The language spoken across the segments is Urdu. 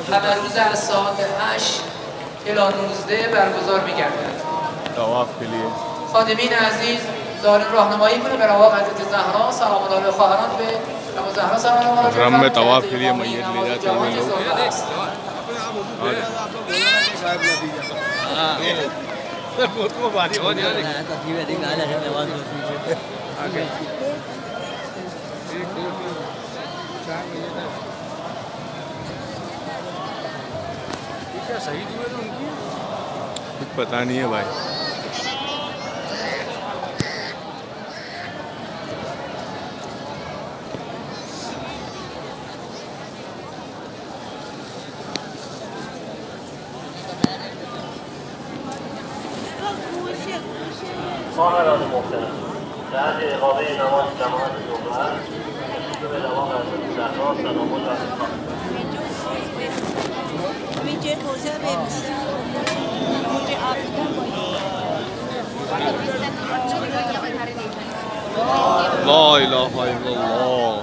همه روز از ساعت 8 الی 19 برگزار می‌گردد. طواف کے لیے خادمین عزیز زائرین راهنمایی کنه به رواق حضرت زهرا سلام الله علیها خواهران به اما زهرا سلام الله علیها حرم میں طواف کے لیے میت لے جاتے ہوئے لوگ کچھ پتہ نہیں ہے بھائی. خواهران محترم بعد اقامه نماز جماعت جمعه به رواق حضرت زهرا سلام الله علیها لا الہ الا اللہ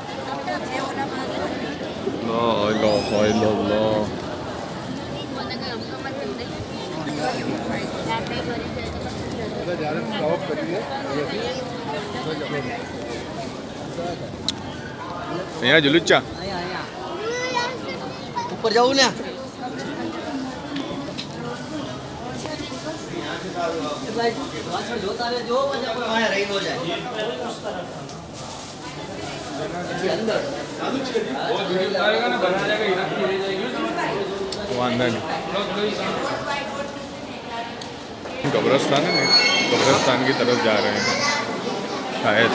لا الہ الا اللہ. અહીંયા જલુચ્ચા ઉપર જવું ને જોતા રહેજો રહી ન જાય વાંધા નહીં. قبرستان ہے نا, قبرستان کی طرف جا رہے ہیں شاید.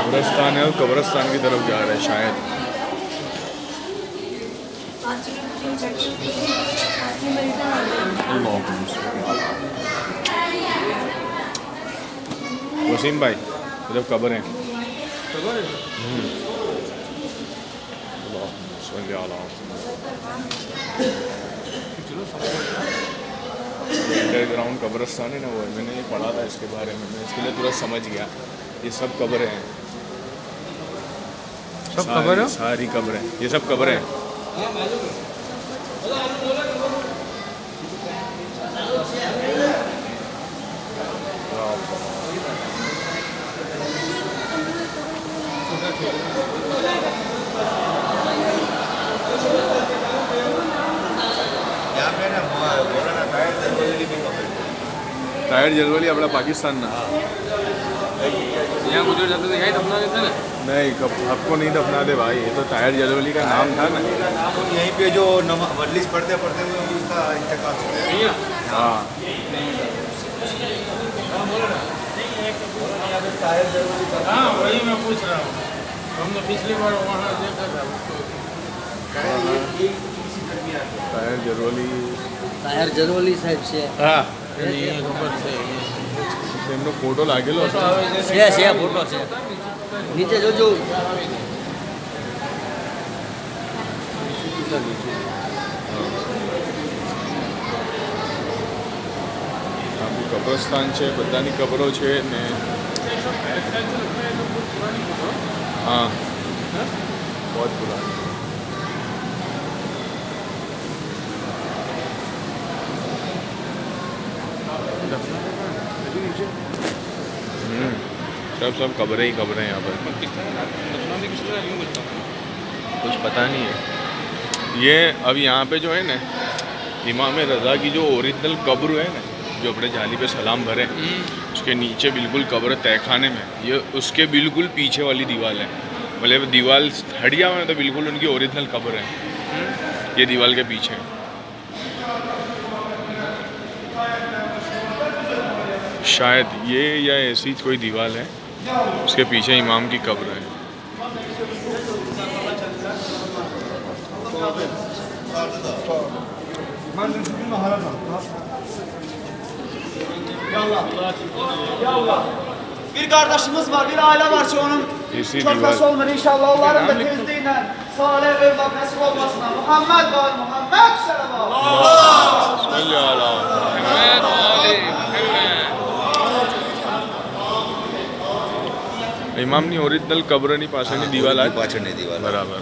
قبرستان ہے اور قبرستان کی طرف جا رہے ہیں شاید. وسیم بھائی طرف قبر ہیں. انڈر گراؤنڈ قبرستان ہے نا, وہ میں نے یہ پڑھا تھا اس کے بارے میں اس کے لیے تھوڑا سمجھ گیا. یہ سب قبریں ہیں, سب قبریں, ساری قبریں, یہ سب قبریں ہیں. ٹائر جلولی اپنا پاکستان نا یہاں گزر جاتے تھے یہیں دفنا دیتے نا. نہیں, آپ کو نہیں دفنا دے بھائی, یہ تو ٹائر جلولی کا نام تھا نا. یہیں پہ جو مجلس پڑھتے پڑھتے ہوئے ان کا انتقال ہو گیا. ہاں ہاں وہی میں پوچھ رہا ہوں, ہم نے پچھلی بار وہاں دیکھا تھا. ٹائر جلولی તાહેર જરોલી સાહેબ છે. હા یہ خبر سے એમનો ફોટો લાગેલો હતો. છે ફોટો છે નીચે જોજો. આપણું કબ્રસ્તાન છે, બધાની કબરો છે ને. હા બહુ પુરાની. سب قبریں ہی قبریں یہاں پر. کچھ پتہ نہیں ہے. یہ اب یہاں پہ جو ہے نا امام رضا کی جو اوریجنل قبر ہے نا, جو اپنے جالی پہ سلام بھرے, اس کے نیچے بالکل قبر تہ خانے میں, یہ اس کے بالکل پیچھے والی دیوال ہے. مطلب دیوال ہٹ گیا ہوا ہے تو بالکل ان کی اوریجنل قبر ہے, یہ دیوال کے پیچھے. شاید یہ یا ایسی کوئی دیوال ہے, اس کے پیچھے امام کی قبر ہے. Bir kardeşimiz var, bir aile var ki onun çorkası olmadı. İnşallah onların da temizliğiyle salih evlat nasip olmasına. Muhammed var, Muhammed selam. ઇમામની ઓરિજિનલ કબ્રની પાછળની દિવાલ આ પાછળની દિવાલ બરાબર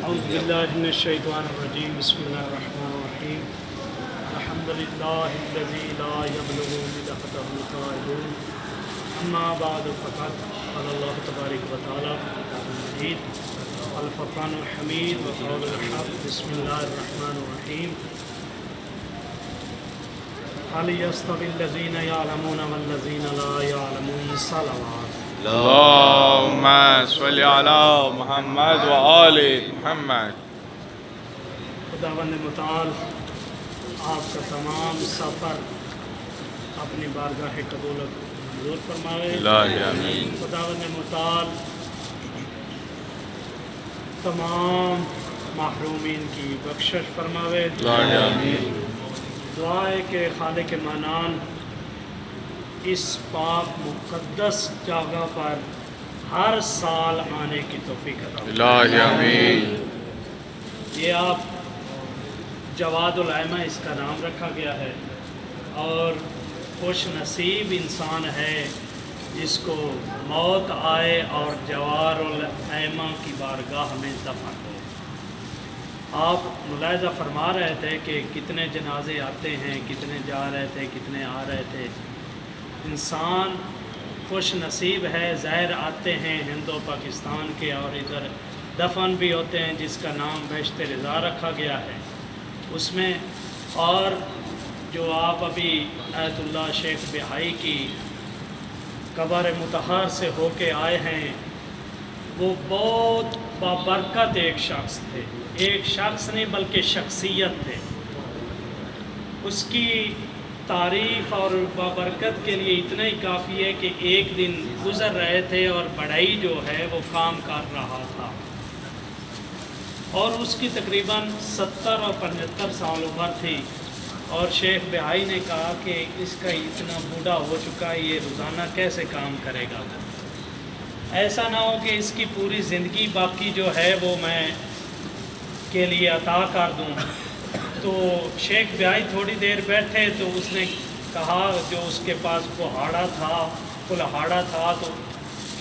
أعوذ بالله من الشيطان الرجيم بسم الله الرحمن الرحيم الحمد لله الذي لا يبلغ مدحته القائلون أما بعد فقد قال الله تبارك وتعالى في كتابه المجيد الفرقان الحميد وقول الحق بسم الله الرحمن الرحيم هل يستوي الذين يعلمون والذين لا يعلمون صلوات اللہم صلی علی محمد و آل محمد خداوند متعال آپ کا تمام سفر اپنی بارگاہ قبولت منظور فرمائے الہی آمین خداوند متعال تمام محرومین کی بخشش فرماوے الہی آمین دعا ہے کہ خالق منان اس پاک مقدس جگہ پر ہر سال آنے کی توفیق عطا فرمائے الہی آمین یہ آپ جواد العیمہ اس کا نام رکھا گیا ہے اور خوش نصیب انسان ہے جس کو موت آئے اور جواد العیمہ کی بارگاہ میں دفن ہو آپ ملاحظہ فرما رہے تھے کہ کتنے جنازے آتے ہیں کتنے جا رہے تھے کتنے آ رہے تھے انسان خوش نصیب ہے ظاہر آتے ہیں ہند و پاکستان کے اور ادھر دفن بھی ہوتے ہیں جس کا نام بہشت رضا رکھا گیا ہے اس میں اور جو آپ ابھی آیت اللہ شیخ بہائی کی قبر مطہر سے ہو کے آئے ہیں وہ بہت بابرکت ایک شخص تھے ایک شخص نہیں بلکہ شخصیت تھے اس کی تعریف اور بابرکت کے لیے اتنا ہی کافی ہے کہ ایک دن گزر رہے تھے اور بڑھئی جو ہے وہ کام کر رہا تھا اور اس کی تقریباً 70 اور 75 سال عمر تھی اور شیخ بہائی نے کہا کہ اس کا اتنا بوڑھا ہو چکا ہے یہ روزانہ کیسے کام کرے گا ایسا نہ ہو کہ اس کی پوری زندگی باقی جو ہے وہ میں کے لیے عطا کر دوں تو شیخ بہائی تھوڑی دیر بیٹھے تو اس نے کہا جو اس کے پاس کہاڑا تھا کلہاڑا تھا تو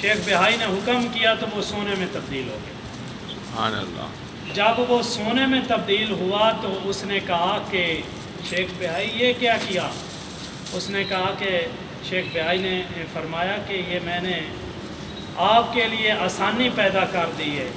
شیخ بہائی نے حکم کیا تو وہ سونے میں تبدیل ہو گیا سبحان اللہ جب وہ سونے میں تبدیل ہوا تو اس نے کہا کہ شیخ بہائی یہ کیا کیا اس نے کہا کہ شیخ بہائی نے فرمایا کہ یہ میں نے آپ کے لیے آسانی پیدا کر دی ہے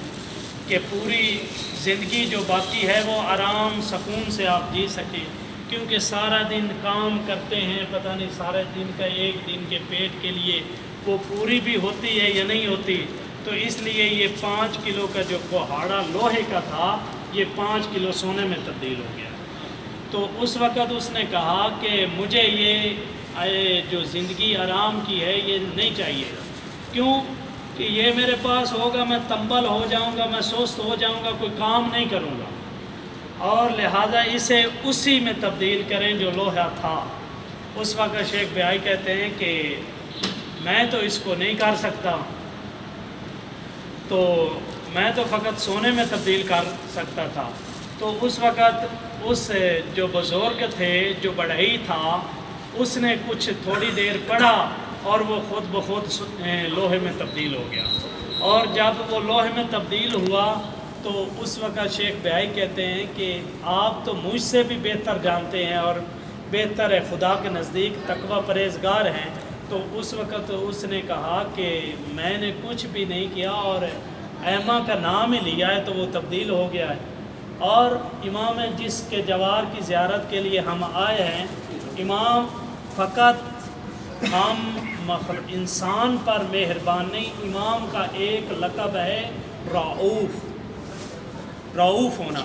کہ پوری زندگی جو باقی ہے وہ آرام سکون سے آپ جی سکیں کیونکہ سارا دن کام کرتے ہیں پتہ نہیں سارے دن کا ایک دن کے پیٹ کے لیے وہ پوری بھی ہوتی ہے یا نہیں ہوتی تو اس لیے یہ 5 کلو کا جو کہاڑا لوہے کا تھا یہ 5 کلو سونے میں تبدیل ہو گیا تو اس وقت اس نے کہا کہ مجھے یہ جو زندگی آرام کی ہے یہ نہیں چاہیے کیوں کہ یہ میرے پاس ہوگا میں تنبل ہو جاؤں گا میں سست ہو جاؤں گا کوئی کام نہیں کروں گا اور لہٰذا اسے اسی میں تبدیل کریں جو لوہا تھا اس وقت شیخ بہائی کہتے ہیں کہ میں تو اس کو نہیں کر سکتا تو میں تو فقط سونے میں تبدیل کر سکتا تھا تو اس وقت اس جو بزرگ تھے جو بڑھئی تھا اس نے کچھ تھوڑی دیر پڑھا اور وہ خود بخود لوہے میں تبدیل ہو گیا اور جب وہ لوہے میں تبدیل ہوا تو اس وقت شیخ بہائی کہتے ہیں کہ آپ تو مجھ سے بھی بہتر جانتے ہیں اور بہتر ہے خدا کے نزدیک تقوی پرہیزگار ہیں تو اس وقت اس نے کہا کہ میں نے کچھ بھی نہیں کیا اور ایما کا نام ہی لیا ہے تو وہ تبدیل ہو گیا ہے اور امام جس کے جوار کی زیارت کے لیے ہم آئے ہیں امام فقط ہم انسان پر مہربان نہیں امام کا ایک لقب ہے رعوف ہونا